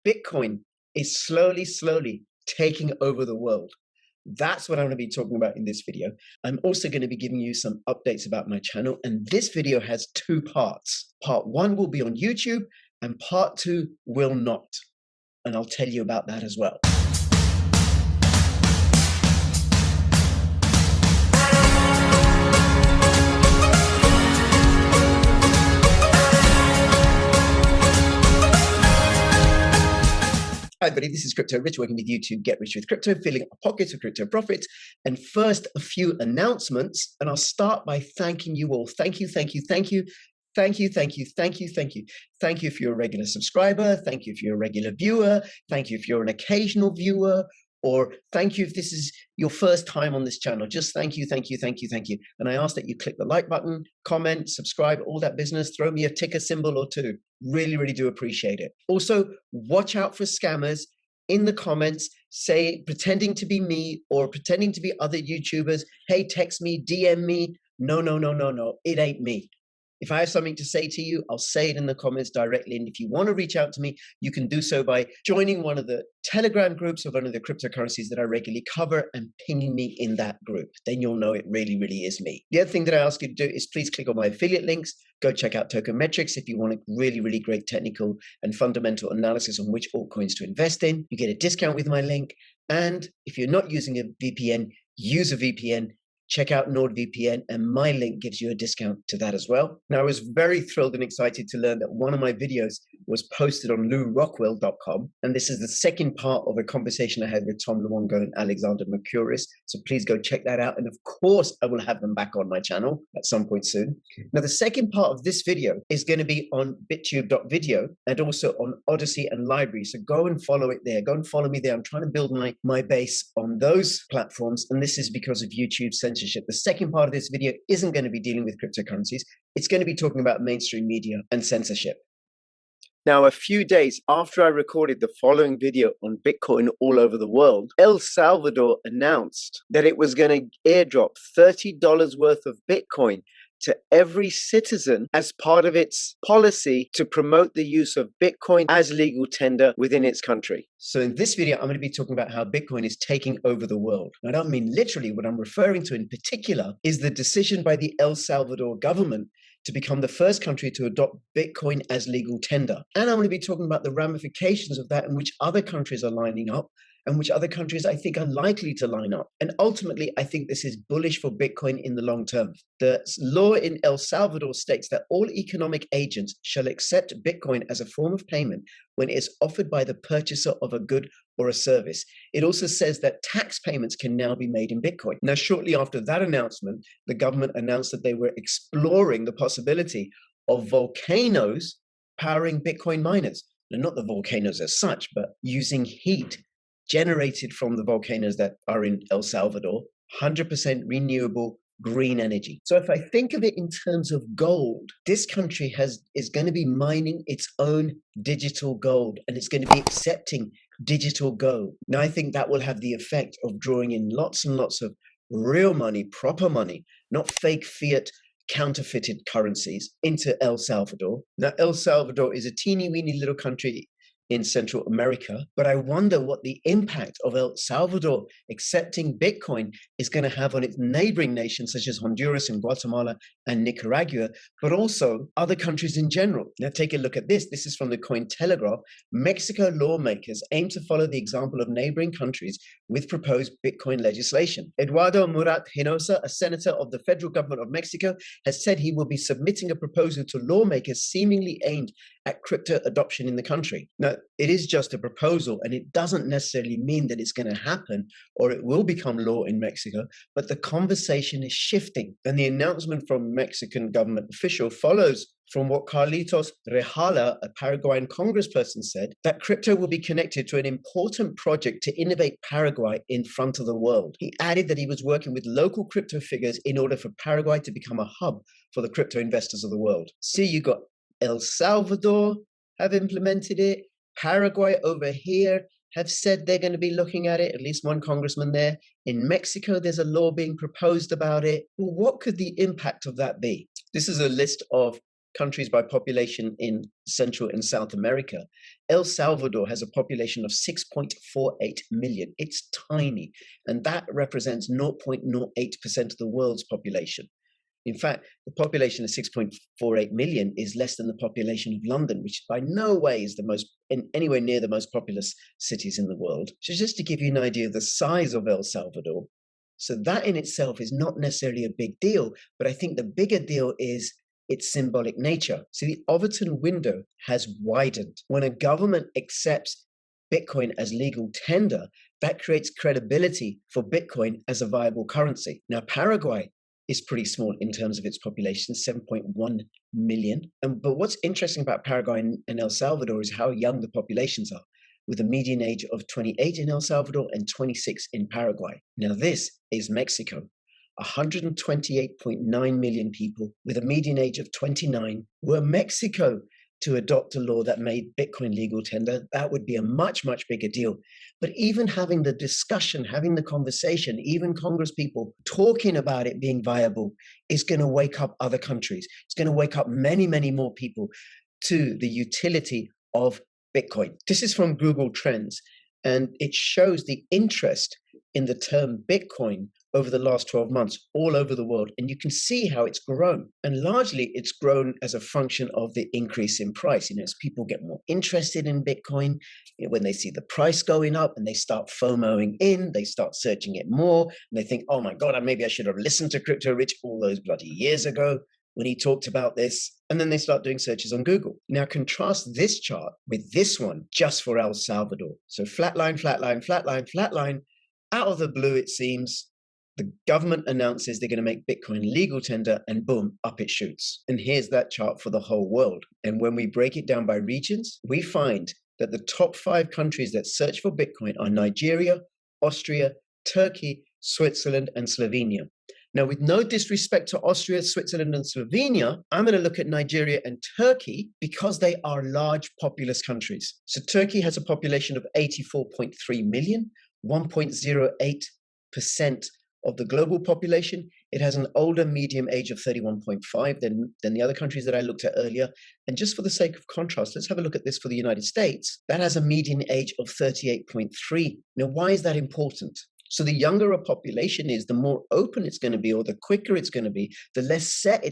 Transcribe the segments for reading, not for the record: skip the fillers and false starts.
Bitcoin is slowly taking over the world. That's what I'm going to be talking about in this video. I'm also going to be giving you some updates about my channel. And this video has two parts. Part one will be on YouTube and part two will not. And I'll tell you about that as well. Hi everybody, this is Crypto Rich, working with you to get rich with crypto, filling our pockets with crypto profits. And first, a few announcements, and I'll start by thanking you all. Thank you. Thank you if you're a regular subscriber. Thank you if you're a regular viewer. Thank you if you're an occasional viewer. Or thank you if this is your first time on this channel. Just thank you. And I ask that you click the like button, comment, subscribe, all that business. Throw me a ticker symbol or two. Really do appreciate it. Also, watch out for scammers in the comments, pretending to be me or pretending to be other YouTubers. Hey, text me, DM me. No, it ain't me. If I have something to say to you, I'll say it in the comments directly. And if you want to reach out to me, you can do so by joining one of the Telegram groups of one of the cryptocurrencies that I regularly cover and pinging me in that group. Then you'll know it really is me. The other thing that I ask you to do is please click on my affiliate links. Go check out Token Metrics if you want a really great technical and fundamental analysis on which altcoins to invest in. You get a discount with my link. And if you're not using a VPN, use a VPN. Check out NordVPN, and my link gives you a discount to that as well. Now, I was very thrilled and excited to learn that one of my videos was posted on LouRockwell.com, and this is the second part of a conversation I had with Tom Luongo and Alexander Mercouris, so please go check that out, and of course, I will have them back on my channel at some point soon. Now, the second part of this video is going to be on bittube.video and also on Odyssey and Library, so go and follow it there. Go and follow me there. I'm trying to build my base on those platforms, and this is because of YouTube censorship. The second part of this video isn't going to be dealing with cryptocurrencies. It's going to be talking about mainstream media and censorship. Now, a few days after I recorded the following video on Bitcoin all over the world, El Salvador announced that it was going to airdrop $30 worth of Bitcoin to every citizen as part of its policy to promote the use of Bitcoin as legal tender within its country. So in this video, I'm going to be talking about how Bitcoin is taking over the world. I don't mean literally. What I'm referring to in particular is the decision by the El Salvador government to become the first country to adopt Bitcoin as legal tender. And I'm going to be talking about the ramifications of that and which other countries are lining up and which other countries I think are likely to line up. And ultimately, I think this is bullish for Bitcoin in the long term. The law in El Salvador states that all economic agents shall accept Bitcoin as a form of payment when it is offered by the purchaser of a good or a service. It also says that tax payments can now be made in Bitcoin. Now, shortly after that announcement, the government announced that they were exploring the possibility of volcanoes powering Bitcoin miners. Now, not the volcanoes as such, but using heat generated from the volcanoes that are in El Salvador, 100% renewable green energy. So if I think of it in terms of gold, this country is going to be mining its own digital gold, and it's going to be accepting digital gold. Now, I think that will have the effect of drawing in lots and lots of real money, proper money, not fake fiat counterfeited currencies into El Salvador. Now, El Salvador is a teeny weeny little country in Central America, but I wonder what the impact of El Salvador accepting Bitcoin is going to have on its neighboring nations such as Honduras and Guatemala and Nicaragua, but also other countries in general. Now take a look at this. This is from the Cointelegraph. Mexico lawmakers aim to follow the example of neighboring countries with proposed Bitcoin legislation. Eduardo Murat Hinosa, a senator of the federal government of Mexico, has said he will be submitting a proposal to lawmakers seemingly aimed at crypto adoption in the country. Now, it is just a proposal, and it doesn't necessarily mean that it's going to happen or it will become law in Mexico, but the conversation is shifting. And the announcement from Mexican government official follows from what Carlitos Rejala, a Paraguayan congressperson, said, that crypto will be connected to an important project to innovate Paraguay in front of the world. He added that he was working with local crypto figures in order for Paraguay to become a hub for the crypto investors of the world. See, you got El Salvador have implemented it. Paraguay over here have said they're going to be looking at it, at least one congressman there. In Mexico, there's a law being proposed about it. Well, what could the impact of that be? This is a list of countries by population in Central and South America, El Salvador has a population of 6.48 million. It's tiny, and that represents 0.08% of the world's population. In fact, the population of 6.48 million is less than the population of London, which by no way is anywhere near the most populous cities in the world. So just to give you an idea of the size of El Salvador, so that in itself is not necessarily a big deal, but I think the bigger deal is its symbolic nature. So the Overton window has widened. When a government accepts Bitcoin as legal tender, that creates credibility for Bitcoin as a viable currency. Now, Paraguay is pretty small in terms of its population, 7.1 million. But what's interesting about Paraguay and El Salvador is how young the populations are, with a median age of 28 in El Salvador and 26 in Paraguay. Now this is Mexico, 128.9 million people with a median age of 29. Were Mexico to adopt a law that made Bitcoin legal tender, that would be a much, much bigger deal. But even having the discussion, having the conversation, even Congress people talking about it being viable is going to wake up other countries. It's going to wake up many, many more people to the utility of Bitcoin. This is from Google Trends, and it shows the interest in the term Bitcoin over the last 12 months all over the world. And you can see how it's grown. And largely it's grown as a function of the increase in price. As people get more interested in Bitcoin, when they see the price going up and they start FOMOing in, they start searching it more, and they think, oh my God, maybe I should have listened to Crypto Rich all those bloody years ago when he talked about this. And then they start doing searches on Google. Now contrast this chart with this one just for El Salvador. So flatline, flatline, flatline, flatline. Out of the blue, it seems, the government announces they're going to make Bitcoin legal tender, and boom, up it shoots. And here's that chart for the whole world. And when we break it down by regions, we find that the top 5 countries that search for Bitcoin are Nigeria, Austria, Turkey, Switzerland, and Slovenia. Now, with no disrespect to Austria, Switzerland, and Slovenia, I'm going to look at Nigeria and Turkey because they are large, populous countries. So Turkey has a population of 84.3 million, 1.08% of the global population. It has an older medium age of 31.5 than the other countries that I looked at earlier. And just for the sake of contrast, let's have a look at this for the United States. That has a median age of 38.3. Now, why is that important? So the younger a population is, the more open it's going to be, or the quicker it's going to be, the less set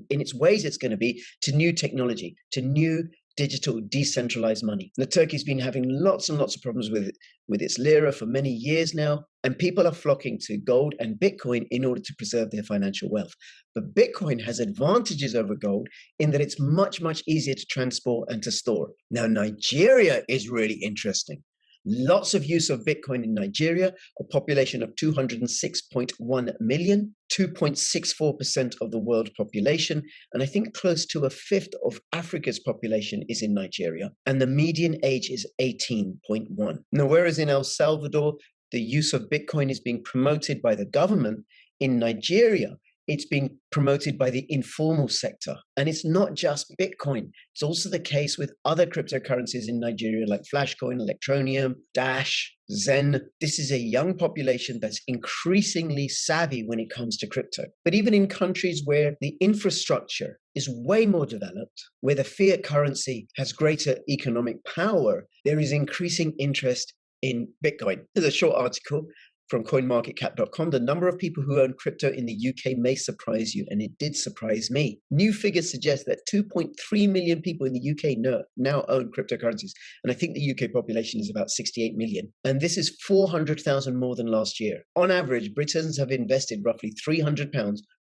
in its ways it's going to be to new technology, to new digital decentralized money. Now, Turkey's been having lots and lots of problems with its lira for many years now, and people are flocking to gold and Bitcoin in order to preserve their financial wealth. But Bitcoin has advantages over gold in that it's much, much easier to transport and to store. Now, Nigeria is really interesting. Lots of use of Bitcoin in Nigeria, a population of 206.1 million, 2.64% of the world population, and I think close to a fifth of Africa's population is in Nigeria, and the median age is 18.1. Now, whereas in El Salvador, the use of Bitcoin is being promoted by the government, in Nigeria, it's being promoted by the informal sector. And it's not just Bitcoin. It's also the case with other cryptocurrencies in Nigeria like Flashcoin, Electronium, Dash, Zen. This is a young population that's increasingly savvy when it comes to crypto. But even in countries where the infrastructure is way more developed, where the fiat currency has greater economic power, there is increasing interest in Bitcoin. There's a short article from coinmarketcap.com. The number of people who own crypto in the UK may surprise you, and it did surprise me. New figures suggest that 2.3 million people in the UK now own cryptocurrencies, and I think the UK population is about 68 million. And this is 400,000 more than last year. On average, Britons have invested roughly £300,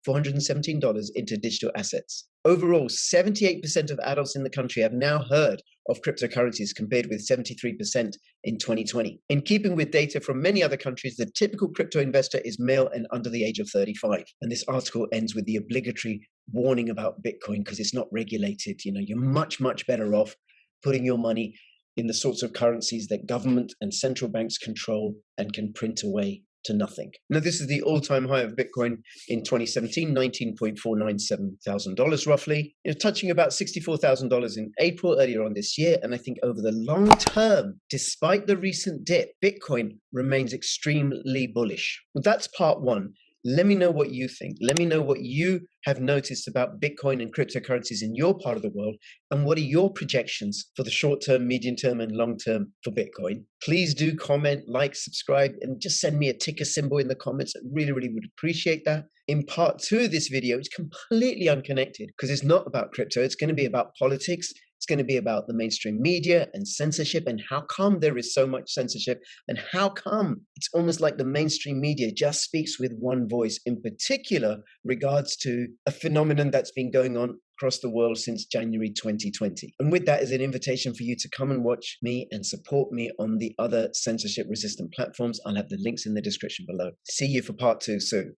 $417 into digital assets. Overall, 78% of adults in the country have now heard of cryptocurrencies, compared with 73% in 2020. In keeping with data from many other countries, the typical crypto investor is male and under the age of 35. And this article ends with the obligatory warning about Bitcoin because it's not regulated. You're much, much better off putting your money in the sorts of currencies that government and central banks control and can print away to nothing. Now, this is the all-time high of Bitcoin in 2017, $19.497,000 roughly, touching about $64,000 in April earlier on this year. And I think over the long term, despite the recent dip, Bitcoin remains extremely bullish. Well, that's part one. Let me know what you think. Let me know what you have noticed about Bitcoin and cryptocurrencies in your part of the world, and what are your projections for the short term, medium term, and long term for Bitcoin. Please do comment, like, subscribe, and just send me a ticker symbol in the comments. I really, really would appreciate that. In part 2 of this video, it's completely unconnected because it's not about crypto. It's going to be about politics. It's going to be about the mainstream media and censorship, and how come there is so much censorship, and how come it's almost like the mainstream media just speaks with one voice, in particular regards to a phenomenon that's been going on across the world since January 2020. And with that is an invitation for you to come and watch me and support me on the other censorship resistant platforms. I'll have the links in the description below. See you for part 2 soon.